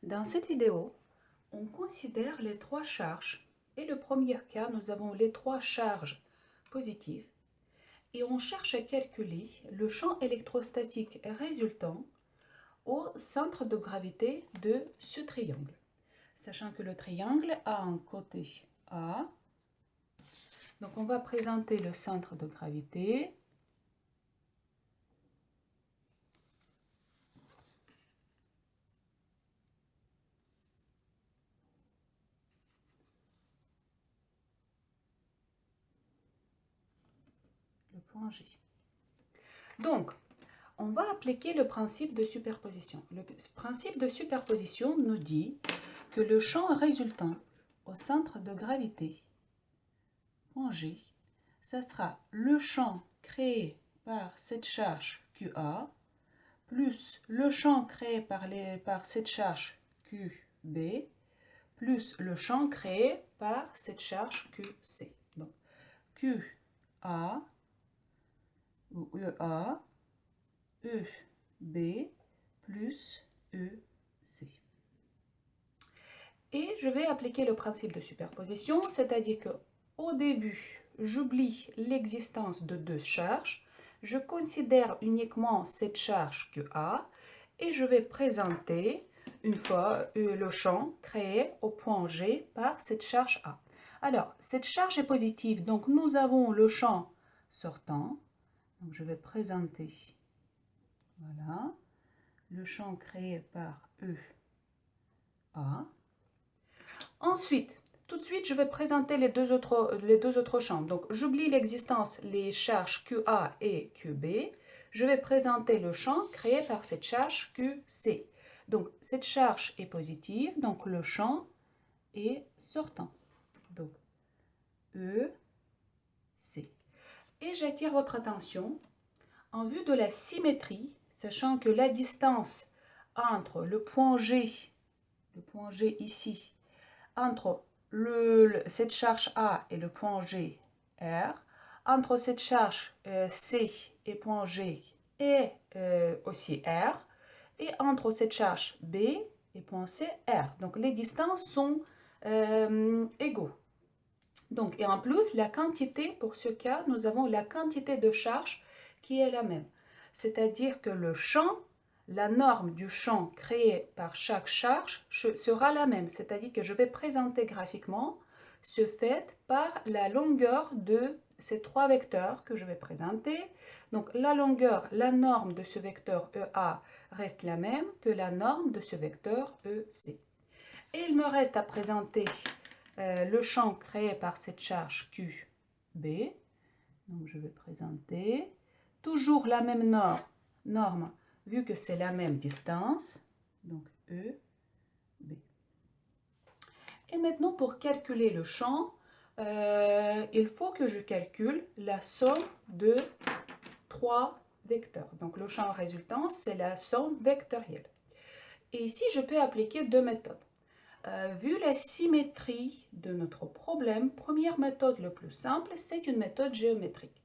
Dans cette vidéo, on considère les trois charges. Et le premier cas, nous avons les trois charges positives. Et on cherche à calculer le champ électrostatique résultant au centre de gravité de ce triangle. Sachant que le triangle a un côté A. Donc on va présenter le centre de gravité. Le point G. Donc, on va appliquer le principe de superposition. Le principe de superposition nous dit que le champ résultant au centre de gravité, point G, ça sera le champ créé par cette charge QA plus le champ créé par cette charge QB plus le champ créé par cette charge QC. Donc, QA ou EA EB plus EC. Et je vais appliquer le principe de superposition, c'est-à-dire qu'au début, j'oublie l'existence de deux charges, je considère uniquement cette charge QA et je vais présenter une fois le champ créé au point G par cette charge A. Alors, cette charge est positive, donc nous avons le champ sortant. Donc, je vais présenter voilà, le champ créé par EA. Ensuite, tout de suite, je vais présenter les deux autres champs. Donc, j'oublie l'existence, les charges QA et QB. Je vais présenter le champ créé par cette charge QC. Donc, cette charge est positive, donc le champ est sortant. Donc, EC. Et j'attire votre attention en vue de la symétrie, sachant que la distance entre le point G ici, entre cette charge A et le point G, R, entre cette charge C et point G et aussi R, et entre cette charge B et point C, R. Donc les distances sont égaux. Donc, et en plus, la quantité, pour ce cas, nous avons la quantité de charge qui est la même. C'est-à-dire que le champ, la norme du champ créé par chaque charge sera la même. C'est-à-dire que je vais présenter graphiquement ce fait par la longueur de ces trois vecteurs que je vais présenter. Donc la longueur, la norme de ce vecteur EA reste la même que la norme de ce vecteur EC. Et il me reste à présenter le champ créé par cette charge QB. Donc je vais présenter toujours la même norme vu que c'est la même distance. Donc EB. Et maintenant pour calculer le champ, il faut que je calcule la somme de trois vecteurs. Donc le champ résultant, c'est la somme vectorielle. Et ici, je peux appliquer deux méthodes. Vu la symétrie de notre problème, première méthode le plus simple, c'est une méthode géométrique.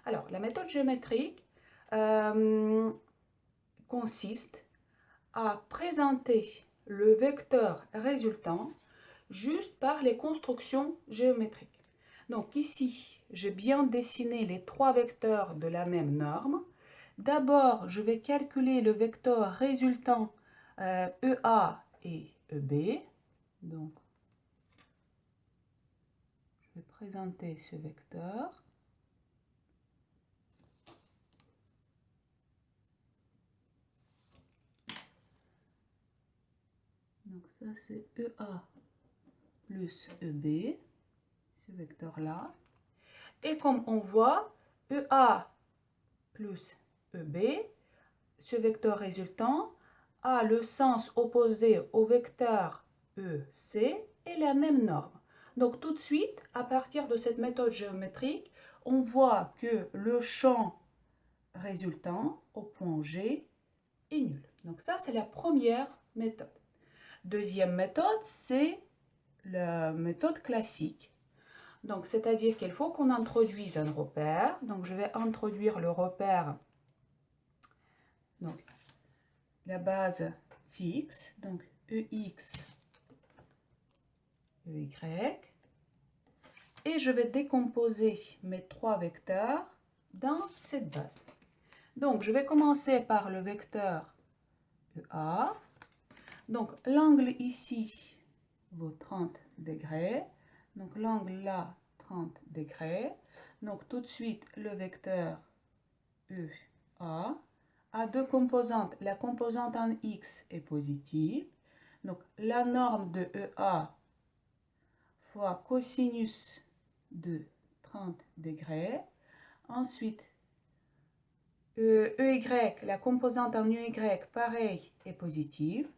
Alors, la méthode géométrique consiste à présenter le vecteur résultant juste par les constructions géométriques. Donc ici, j'ai bien dessiné les trois vecteurs de la même norme. D'abord, je vais calculer le vecteur résultant EA et EB. Donc, je vais présenter ce vecteur. Donc ça c'est EA plus EB, ce vecteur-là. Et comme on voit, EA plus EB, ce vecteur résultant, a le sens opposé au vecteur EC et la même norme. Donc tout de suite, à partir de cette méthode géométrique, on voit que le champ résultant au point G est nul. Donc ça, c'est la première méthode. Deuxième méthode, c'est la méthode classique. Donc, c'est-à-dire qu'il faut qu'on introduise un repère. Donc, je vais introduire le repère, donc la base fixe, donc EX, EY. Et je vais décomposer mes trois vecteurs dans cette base. Donc, je vais commencer par le vecteur EA. Donc, l'angle ici vaut 30 degrés. Donc, l'angle là, 30 degrés. Donc, tout de suite, le vecteur EA a deux composantes. La composante en X est positive. Donc, la norme de EA fois cosinus de 30 degrés. Ensuite, EY, la composante en EY, pareil, est positive.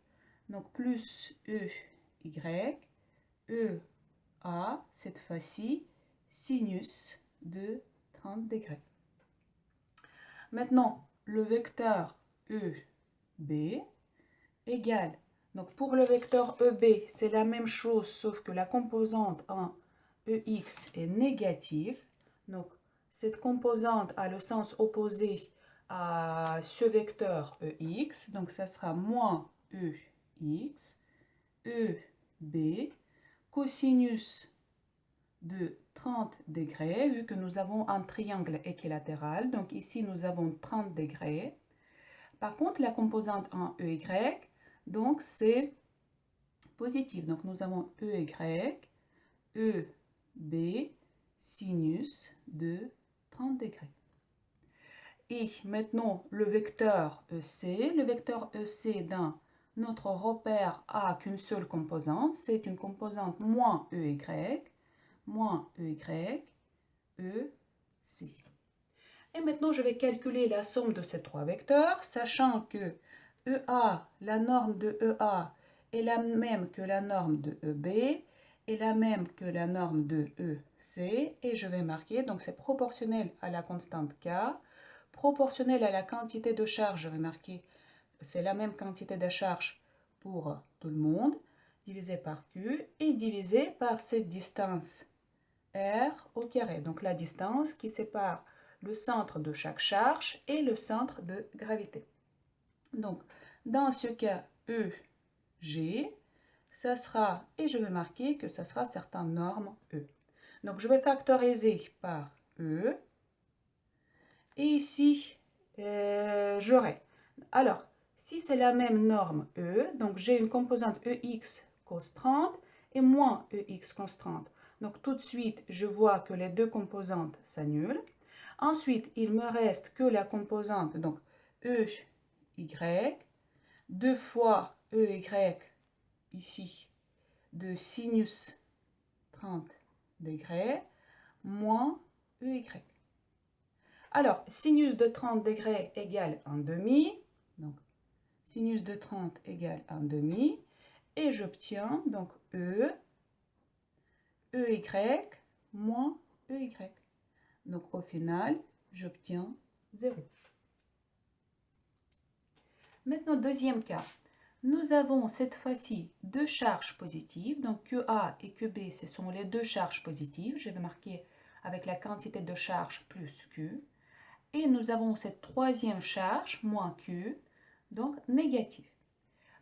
Donc, plus EY, EA, cette fois-ci, sinus de 30 degrés. Maintenant, le vecteur EB égale, donc pour le vecteur EB, c'est la même chose, sauf que la composante en EX est négative. Donc, cette composante a le sens opposé à ce vecteur EX. Donc, ça sera moins EX, EB, cosinus de 30 degrés, vu que nous avons un triangle équilatéral. Donc, ici, nous avons 30 degrés. Par contre, la composante en EY, donc, c'est positif. Donc, nous avons EY, EB, sinus de 30 degrés. Et maintenant, le vecteur EC. Le vecteur EC dans notre repère a qu'une seule composante. C'est une composante moins EY, EC. Et maintenant, je vais calculer la somme de ces trois vecteurs, sachant que EA, la norme de EA, est la même que la norme de EB, est la même que la norme de EC, et je vais marquer, donc c'est proportionnel à la constante K, proportionnel à la quantité de charge, je vais marquer, c'est la même quantité de charge pour tout le monde, divisé par Q, et divisé par cette distance R au carré, donc la distance qui sépare le centre de chaque charge et le centre de gravité. Donc, dans ce cas, EG, ça sera, et je vais marquer que ça sera certaines normes E. Donc, je vais factoriser par E. Et ici, j'aurai. Alors, si c'est la même norme E, donc j'ai une composante EX cos 30 et moins EX cos 30. Donc, tout de suite, je vois que les deux composantes s'annulent. Ensuite, il me reste que la composante, donc EY, 2 fois EY, ici, de sinus 30 degrés, moins EY. Alors, sinus de 30 degrés égale 1/2, donc sinus de 30 égale 1/2, et j'obtiens donc EY moins EY. Donc, au final, j'obtiens 0. Maintenant, deuxième cas. Nous avons cette fois-ci deux charges positives. Donc, QA et QB, ce sont les deux charges positives. Je vais marquer avec la quantité de charge plus Q. Et nous avons cette troisième charge, moins Q, donc négative.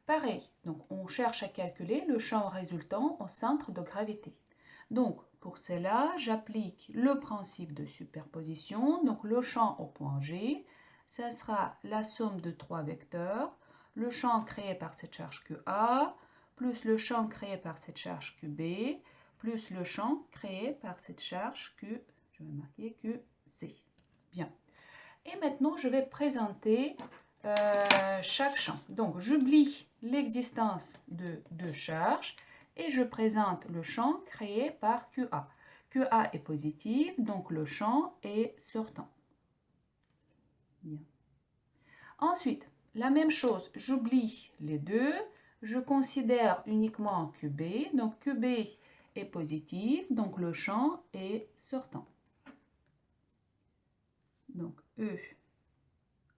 Pareil, donc on cherche à calculer le champ résultant au centre de gravité. Donc, pour cela, j'applique le principe de superposition. Donc, le champ au point G, ça sera la somme de trois vecteurs. Le champ créé par cette charge QA, plus le champ créé par cette charge QB, plus le champ créé par cette charge Q, je vais marquer QC. Bien. Et maintenant, je vais présenter chaque champ. Donc, j'oublie l'existence de deux charges et je présente le champ créé par QA. QA est positif, donc le champ est sortant. Bien. Ensuite, la même chose, j'oublie les deux, je considère uniquement QB, donc QB est positif, donc le champ est sortant. Donc E,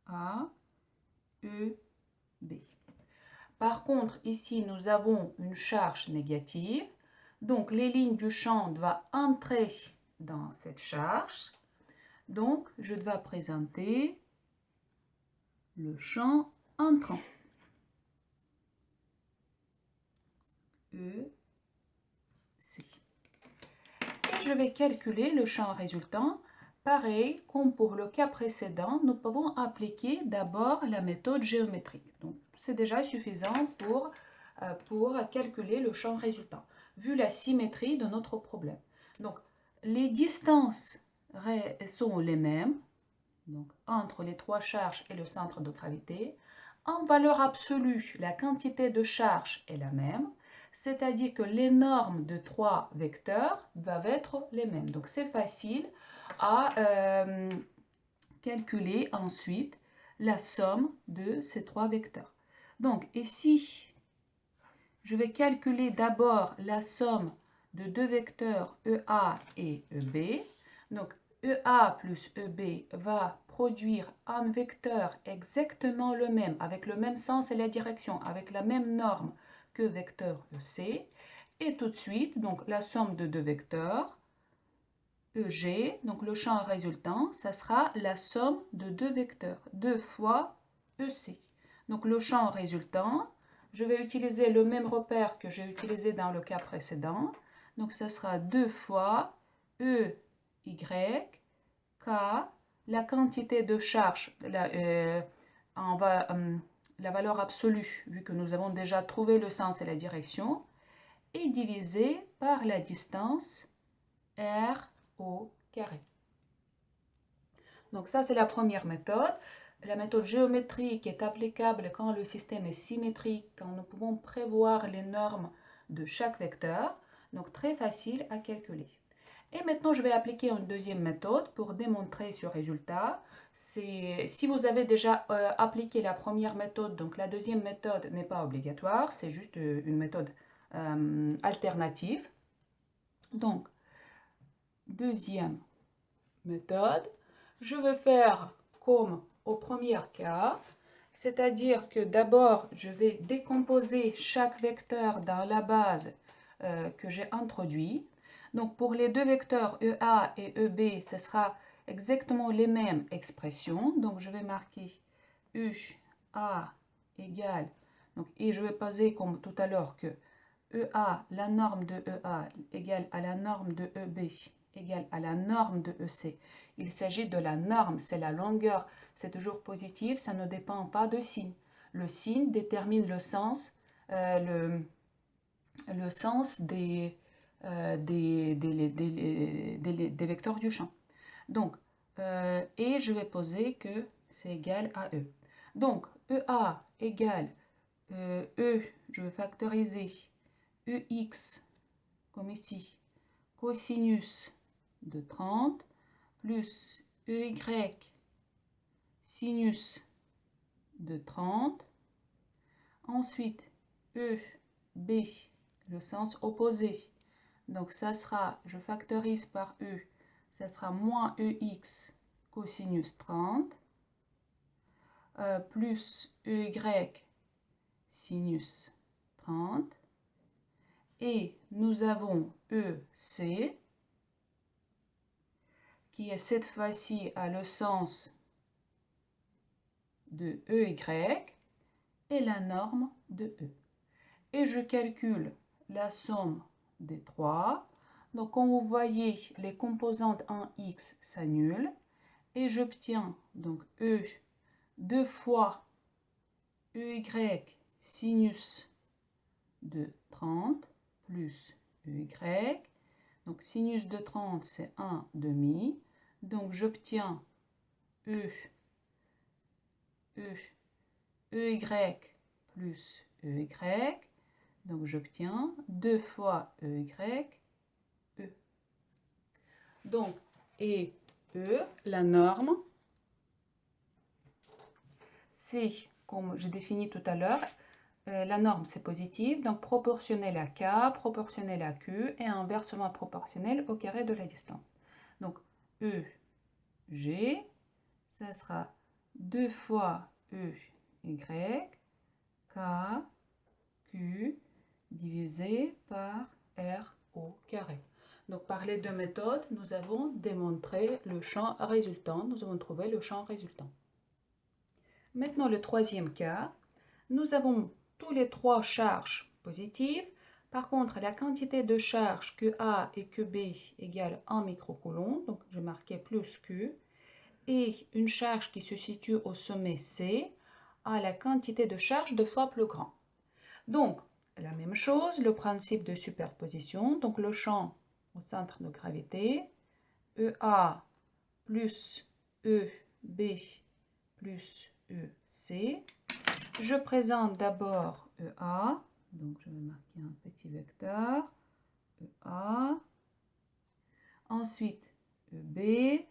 A, E, B. Par contre, ici, nous avons une charge négative. Donc, les lignes du champ doivent entrer dans cette charge. Donc, je dois présenter le champ entrant. C. Et je vais calculer le champ résultant. Pareil, comme pour le cas précédent, nous pouvons appliquer d'abord la méthode géométrique. Donc, c'est déjà suffisant pour calculer le champ résultant, vu la symétrie de notre problème. Donc, les distances sont les mêmes, donc entre les trois charges et le centre de gravité. En valeur absolue, la quantité de charge est la même, c'est-à-dire que les normes de trois vecteurs doivent être les mêmes. Donc c'est facile à calculer ensuite la somme de ces trois vecteurs. Donc ici, je vais calculer d'abord la somme de deux vecteurs EA et EB. Donc EA plus EB va produire un vecteur exactement le même, avec le même sens et la direction, avec la même norme que vecteur EC. Et tout de suite, donc la somme de deux vecteurs, EG, donc le champ résultant, ça sera la somme de deux vecteurs, 2 fois EC. Donc le champ résultant, je vais utiliser le même repère que j'ai utilisé dans le cas précédent. Donc ça sera 2 fois EY, K, la quantité de charge, la valeur absolue, vu que nous avons déjà trouvé le sens et la direction, et divisé par la distance R au carré. Donc ça, c'est la première méthode. La méthode géométrique est applicable quand le système est symétrique, quand nous pouvons prévoir les normes de chaque vecteur. Donc très facile à calculer. Et maintenant, je vais appliquer une deuxième méthode pour démontrer ce résultat. Si vous avez déjà appliqué la première méthode, donc la deuxième méthode n'est pas obligatoire, c'est juste une méthode alternative. Donc, deuxième méthode, je vais faire comme au premier cas, c'est-à-dire que d'abord, je vais décomposer chaque vecteur dans la base que j'ai introduit. Donc pour les deux vecteurs EA et EB, ce sera exactement les mêmes expressions. Donc je vais marquer UA égale, donc, et je vais poser comme tout à l'heure que EA, la norme de EA égale à la norme de EB égale à la norme de EC. Il s'agit de la norme, c'est la longueur, c'est toujours positif, ça ne dépend pas de signe. Le signe détermine le sens des vecteurs du champ. Donc, et je vais poser que c'est égal à E. Donc, EA égale je vais factoriser EX, comme ici, cosinus de 30, plus EY, sinus de 30. Ensuite, EB, le sens opposé. Donc, ça sera, je factorise par E, ça sera moins EX cosinus 30, plus EY sinus 30. Et nous avons EC, qui est cette fois-ci à le sens de EY, et la norme de E. Et je calcule la somme des trois. Donc, comme vous voyez, les composantes en X s'annulent. Et j'obtiens donc E 2 fois EY sinus de 30 plus EY. Donc, sinus de 30, c'est 1 demi. Donc, j'obtiens EY plus EY. Donc, j'obtiens 2 fois EY, E. Donc, et E, la norme, c'est, comme je définis tout à l'heure, la norme c'est positive, donc proportionnelle à K, proportionnelle à Q et inversement proportionnelle au carré de la distance. Donc EG, ça sera 2 fois EY, K, Q, divisé par R au carré. Donc par les deux méthodes, nous avons démontré le champ résultant, nous avons trouvé le champ résultant. Maintenant le troisième cas, nous avons tous les trois charges positives, Par contre, la quantité de charge QA et QB égale 1 microcoulomb, donc j'ai marqué plus Q, et une charge qui se situe au sommet C a la quantité de charge 2 fois plus grand. Donc, la même chose, le principe de superposition, donc le champ au centre de gravité, EA plus EB plus EC. Je présente d'abord EA, donc je vais marquer un petit vecteur, EA, ensuite EB,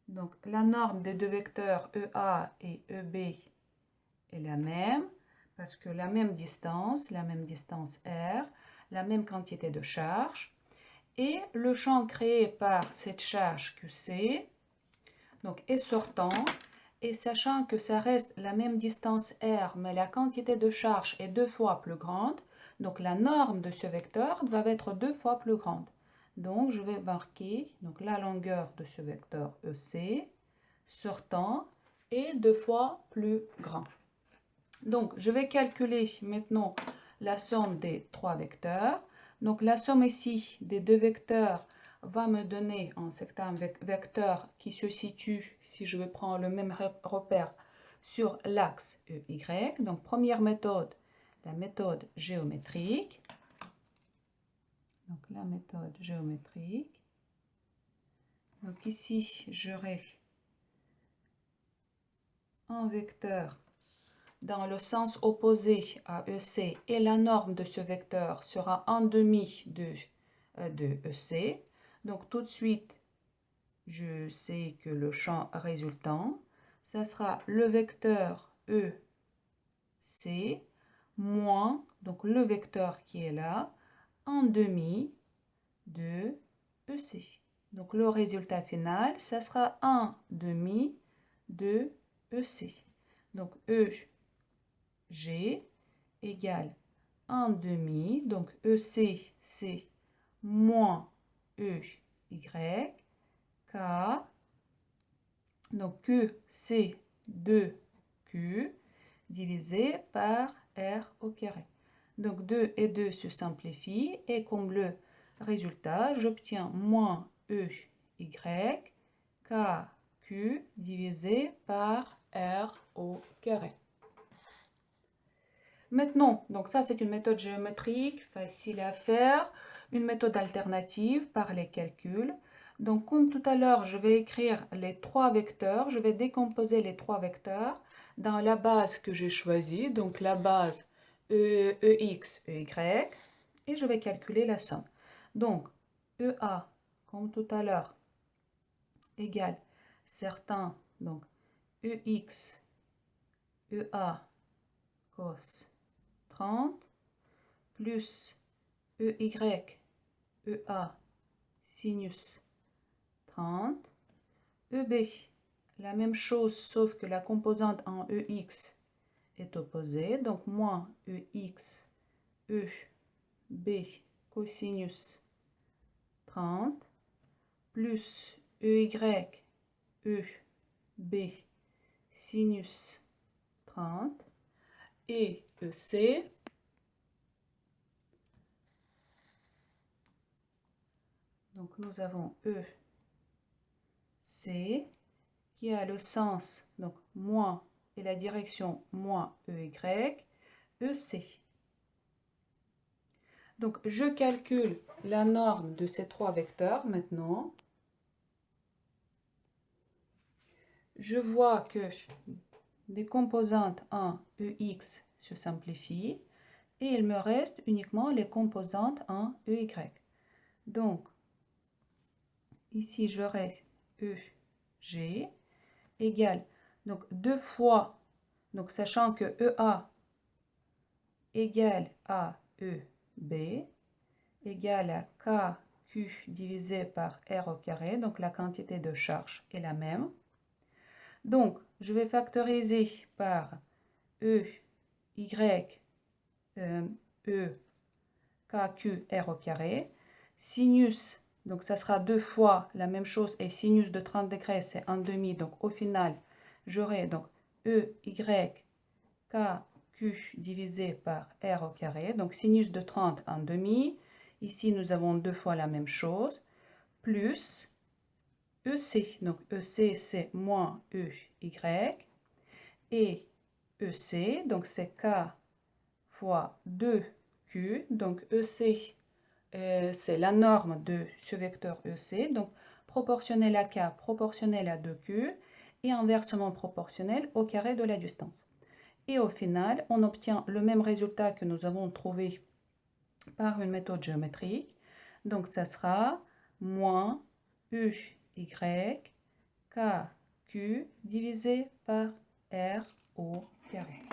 donc la norme des deux vecteurs EA et EB est la même, parce que la même distance R, la même quantité de charge, et le champ créé par cette charge QC donc, est sortant, et sachant que ça reste la même distance R, mais la quantité de charge est 2 fois plus grande, donc la norme de ce vecteur va être 2 fois plus grande. Donc, je vais marquer donc, la longueur de ce vecteur EC sortant est 2 fois plus grand. Donc, je vais calculer maintenant la somme des trois vecteurs. Donc, la somme ici des deux vecteurs va me donner un certain vecteur qui se situe, si je vais prendre le même repère, sur l'axe EY. Donc, première méthode, la méthode géométrique. Donc, la méthode géométrique. Donc, ici, j'aurai un vecteur dans le sens opposé à EC et la norme de ce vecteur sera 1/2 de EC. Donc tout de suite, je sais que le champ résultant, ça sera le vecteur EC moins donc le vecteur qui est là, 1/2 de EC. Donc le résultat final, ça sera 1/2 de EC. Donc EG égale 1/2, donc EC c'est moins EY, K, donc Q c'est 2Q divisé par R au carré. Donc 2 et 2 se simplifient et comme le résultat, j'obtiens moins EY, KQ divisé par R au carré. Maintenant, donc ça c'est une méthode géométrique, facile à faire, une méthode alternative par les calculs. Donc comme tout à l'heure, je vais écrire les trois vecteurs, je vais décomposer les trois vecteurs dans la base que j'ai choisie, donc la base EX, EY, et je vais calculer la somme. Donc EA, comme tout à l'heure, égale certains, donc EX, EA, cos 30 plus EY, EA, sinus 30, EB, la même chose sauf que la composante en EX est opposée, donc moins EX, EB, cosinus 30, plus EY, EB, sinus 30, et EC, donc nous avons EC qui a le sens, donc moins et la direction moins EY, EC. Donc je calcule la norme de ces trois vecteurs maintenant. Je vois que les composantes en EX se simplifient et il me reste uniquement les composantes en EY. Donc, ici j'aurai EG égale, donc 2 fois, donc sachant que EA égale à EB égale à KQ divisé par R au carré, donc la quantité de charge est la même. Donc, je vais factoriser par EY, KQ, R au carré. Sinus, donc ça sera 2 fois la même chose, et sinus de 30 degrés, c'est 1/2, donc au final, j'aurai donc EY, Q divisé par R au carré. Donc sinus de 30 en demi. Ici, nous avons 2 fois la même chose. Plus EC. Donc EC, c'est moins EY. Et EC, donc c'est K fois 2Q. Donc EC, c'est la norme de ce vecteur EC. Donc proportionnel à K, proportionnel à 2Q. Et inversement proportionnel au carré de la distance. Et au final, on obtient le même résultat que nous avons trouvé par une méthode géométrique. Donc, ça sera moins UY KQ divisé par R au carré.